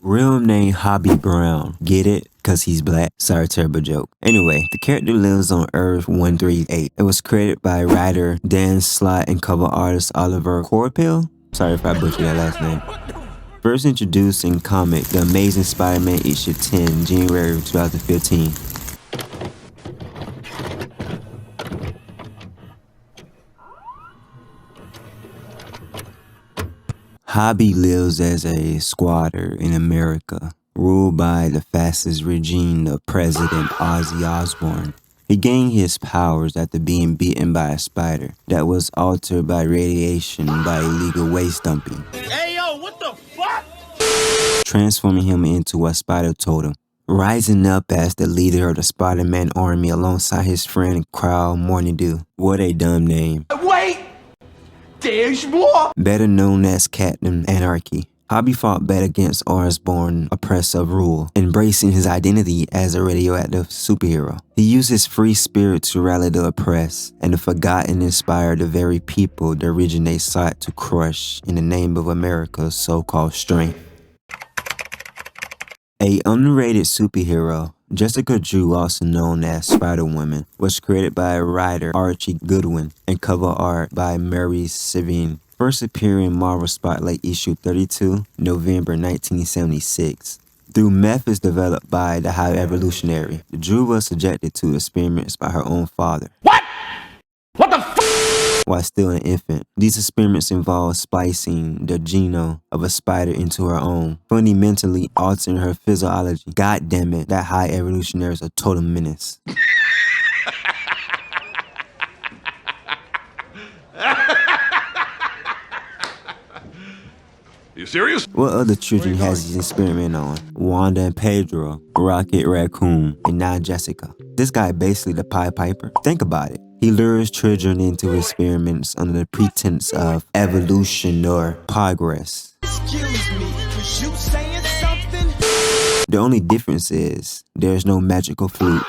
Real name Hobby Brown. Get it? Cause he's black. Sorry, terrible joke. Anyway, the character lives on Earth 138. It was created by writer Dan Slott and cover artist Oliver Coipel. Sorry if I butchered that last name. First introduced in comic The Amazing Spider-Man issue 10, January 2015. Hobby lives as a squatter in America, ruled by the fascist regime of President Ozzy Osbourne. He gained his powers after being beaten by a spider that was altered by radiation by illegal waste dumping. Hey yo, what the fuck? Transforming him into a spider totem. Rising up as the leader of the Spider-Man army alongside his friend Carl Mornedu. What a dumb name. Wait! There's more! Better known as Captain Anarchy. Hobby fought back against Osborn's oppressive rule, embracing his identity as a radioactive superhero. He used his free spirit to rally the oppressed, and the forgotten inspired the very people the originate sought to crush in the name of America's so-called strength. A underrated superhero, Jessica Drew, also known as Spider-Woman, was created by writer Archie Goodwin and cover art by Mary Sevigne. First appearing in Marvel Spotlight issue 32, November 1976. Through methods developed by the High Evolutionary, Drew was subjected to experiments by her own father. What? What the fuck? While still an infant. These experiments involved splicing the genome of a spider into her own, fundamentally altering her physiology. God damn it, that High Evolutionary is a total menace. You serious? What other children has he experimented on? Wanda and Pedro, Rocket Raccoon, and now Jessica. This guy basically the Pied Piper. Think about it. He lures children into experiments under the pretense of evolution or progress. Excuse me, was you saying something? The only difference is there's no magical flute.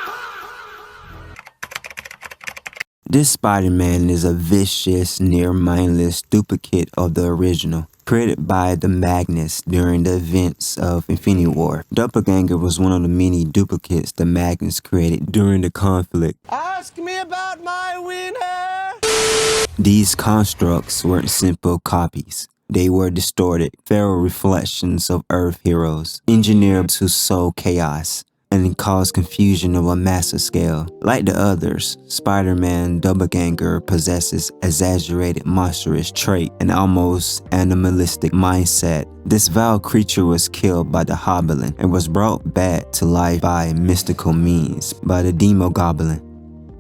This Spider-Man is a vicious, near-mindless duplicate of the original, created by the Magnus during the events of Infinity War. Doppelganger was one of the many duplicates the Magnus created during the conflict. Ask me about my winner! These constructs weren't simple copies. They were distorted, feral reflections of Earth heroes, engineered to sow chaos and cause confusion of a massive scale. Like the others, Spider-Man Doppelganger possesses exaggerated monstrous trait and almost animalistic mindset. This vile creature was killed by the Hobgoblin and was brought back to life by mystical means by the Demogoblin.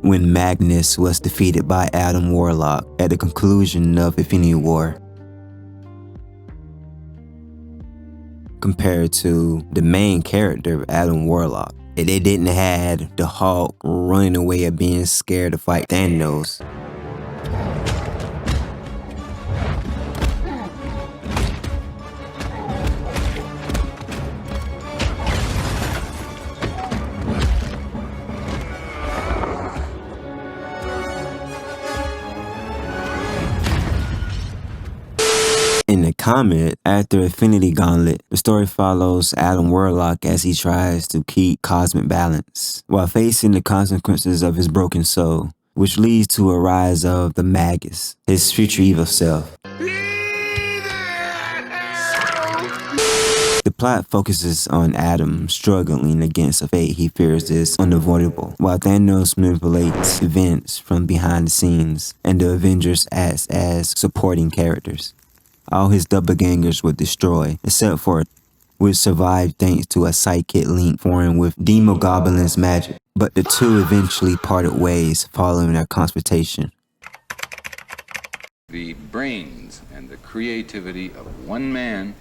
When Magnus was defeated by Adam Warlock at the conclusion of Infinity War. Compared to the main character, Adam Warlock. They didn't have the Hulk running away or being scared to fight Thanos. In the comic, after Infinity Gauntlet, the story follows Adam Warlock as he tries to keep cosmic balance, while facing the consequences of his broken soul, which leads to a rise of the Magus, his future evil self. The plot focuses on Adam struggling against a fate he fears is unavoidable, while Thanos manipulates events from behind the scenes, and the Avengers act as supporting characters. All his doppelgangers were destroyed, except for which survived thanks to a psychic link formed with Demogoblin's magic. But the two eventually parted ways following their confrontation. The brains and the creativity of one man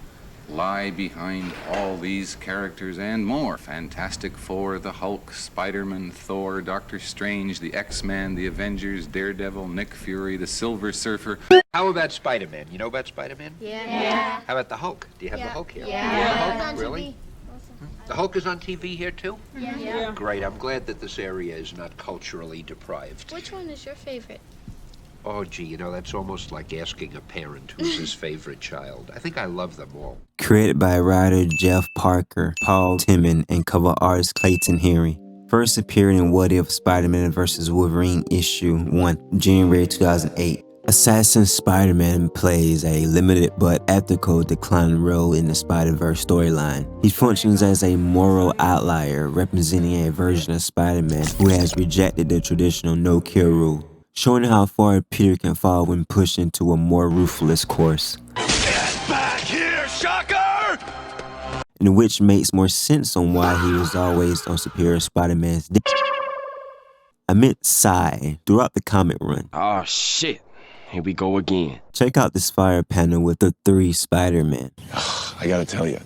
lie behind all these characters and more. Fantastic Four, the Hulk, Spider-Man, Thor, Doctor Strange, the X-Men, the Avengers, Daredevil, Nick Fury, the Silver Surfer. How about Spider-Man? You know about Spider-Man? Yeah. How about the Hulk? Do you have the Hulk here? Yeah. The Hulk? Really? The Hulk is on TV here too? Yeah. Great. I'm glad that this area is not culturally deprived. Which one is your favorite? Oh, gee, you know, that's almost like asking a parent who's his favorite child. I think I love them all. Created by writer Jeff Parker, Paul Timmon, and cover artist Clayton Henry. First appeared in What If Spider-Man vs. Wolverine issue 1, January 2008. Assassin Spider-Man plays a limited but ethical declining role in the Spider-Verse storyline. He functions as a moral outlier, representing a version of Spider-Man who has rejected the traditional no-kill rule, showing how far Peter can fall when pushed into a more ruthless course. Get back here, Shocker! In which makes more sense on why he was always on Superior Spider-Man's I meant sigh throughout the comic run. Oh shit. Here we go again. Check out this fire panel with the 3 Spider-Men. I gotta tell you,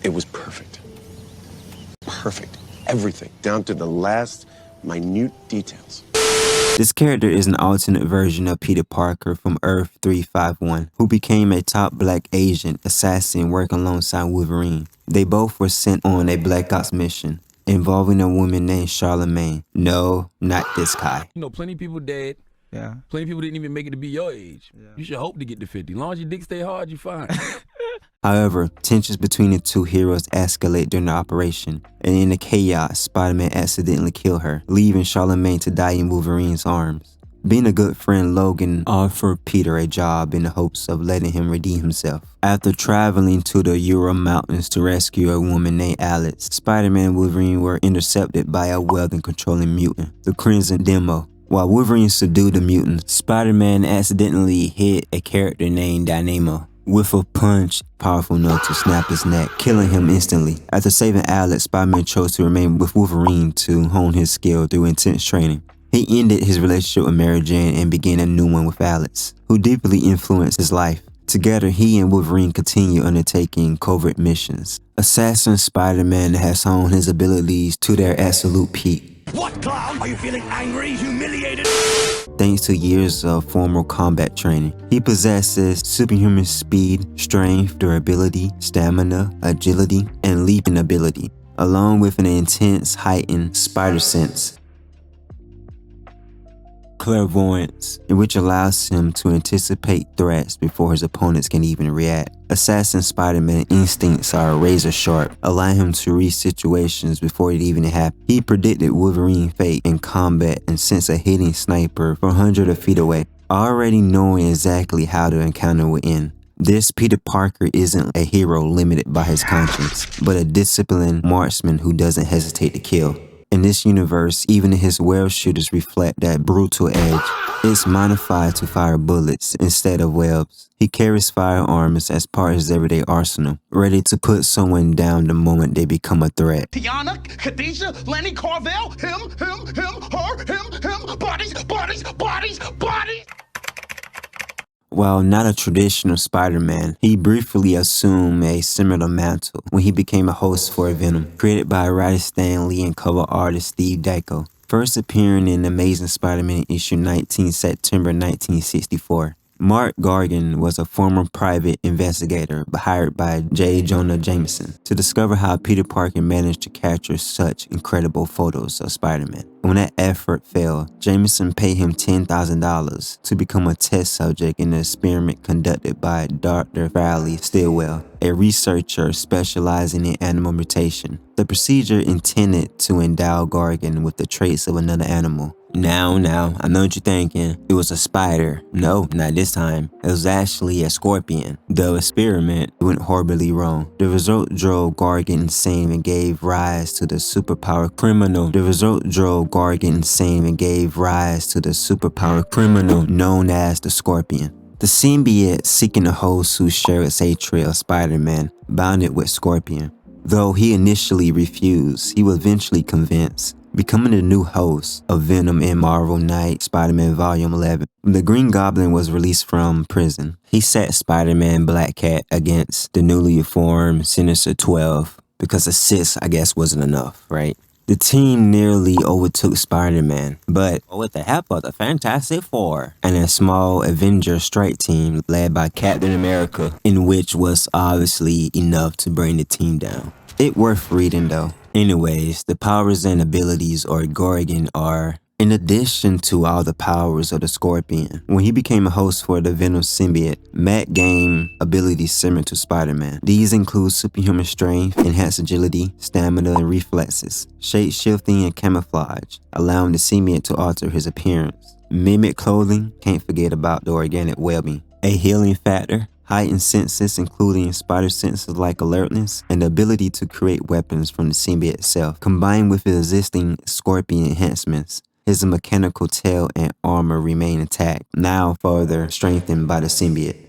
it was perfect. Perfect. Everything, down to the last minute details. This character is an alternate version of Peter Parker from Earth 351, who became a top black agent assassin working alongside Wolverine. They both were sent on a Black Ops mission involving a woman named Charlemagne. No, not this guy. You know, plenty of people dead. Yeah. Plenty of people didn't even make it to be your age. Yeah. You should hope to get to 50. As long as your dick stay hard, you're fine. However, tensions between the two heroes escalate during the operation, and in the chaos, Spider-Man accidentally kills her, leaving Charlemagne to die in Wolverine's arms. Being a good friend, Logan offered Peter a job in the hopes of letting him redeem himself. After traveling to the Ural Mountains to rescue a woman named Alex, Spider-Man and Wolverine were intercepted by a weather-controlling mutant, the Crimson Demo. While Wolverine subdued the mutant, Spider-Man accidentally hit a character named Dynamo with a punch powerful enough to snap his neck, killing him instantly. After saving Alex, Spider-Man chose to remain with Wolverine to hone his skill through intense training. He ended his relationship with Mary Jane and began a new one with Alex, who deeply influenced his life. Together, he and Wolverine continue undertaking covert missions. Assassin Spider-Man has honed his abilities to their absolute peak. What, clown? Are you feeling angry, humiliated? Thanks to years of formal combat training, he possesses superhuman speed, strength, durability, stamina, agility, and leaping ability, along with an intense heightened spider sense, clairvoyance, which allows him to anticipate threats before his opponents can even react. Assassin Spider-Man instincts are razor sharp, allowing him to read situations before it even happens. He predicted Wolverine's fate in combat and sensed a hidden sniper from hundreds of feet away, already knowing exactly how the encounter would end. This Peter Parker isn't a hero limited by his conscience, but a disciplined marksman who doesn't hesitate to kill. In this universe, even his web shooters reflect that brutal edge. It's modified to fire bullets instead of webs. He carries firearms as part of his everyday arsenal, ready to put someone down the moment they become a threat. Tiana, Khadijah, Lenny Carvel, him, her, him, bodies. While not a traditional Spider-Man, he briefly assumed a similar mantle when he became a host for Venom, created by writer Stan Lee and cover artist Steve Ditko, first appearing in Amazing Spider-Man issue 19, September 1964. Mark Gargan was a former private investigator hired by J. Jonah Jameson to discover how Peter Parker managed to capture such incredible photos of Spider-Man. When that effort failed, Jameson paid him $10,000 to become a test subject in an experiment conducted by Dr. Farley Stillwell, a researcher specializing in animal mutation. The procedure intended to endow Gargan with the traits of another animal. Now, I know what you're thinking. It was a spider. No, not this time. It was actually a scorpion. The experiment went horribly wrong. The result drove Gargan insane and gave rise to the superpower criminal. Known as the Scorpion. The symbiote seeking a host who shares a trail of Spider-Man, bonded with Scorpion. Though he initially refused, he was eventually convinced, becoming the new host of Venom in Marvel Knight Spider-Man Volume 11. When the Green Goblin was released from prison, he set Spider-Man Black Cat against the newly formed Sinister 12, because a 6, I guess, wasn't enough, right? The team nearly overtook Spider-Man, but with the help of the Fantastic Four and a small Avenger strike team led by Captain America, in which was obviously enough to bring the team down. It worth reading though. Anyways, the powers and abilities of Gargan are In addition to all the powers of the Scorpion, when he became a host for the Venom symbiote, Matt gained abilities similar to Spider-Man. These include superhuman strength, enhanced agility, stamina, and reflexes, shape-shifting and camouflage, allowing the symbiote to alter his appearance. Mimic clothing, can't forget about the organic webbing. A healing factor, heightened senses including spider senses like alertness, and the ability to create weapons from the symbiote itself. Combined with his existing Scorpion enhancements, his mechanical tail and armor remain intact, now further strengthened by the symbiote.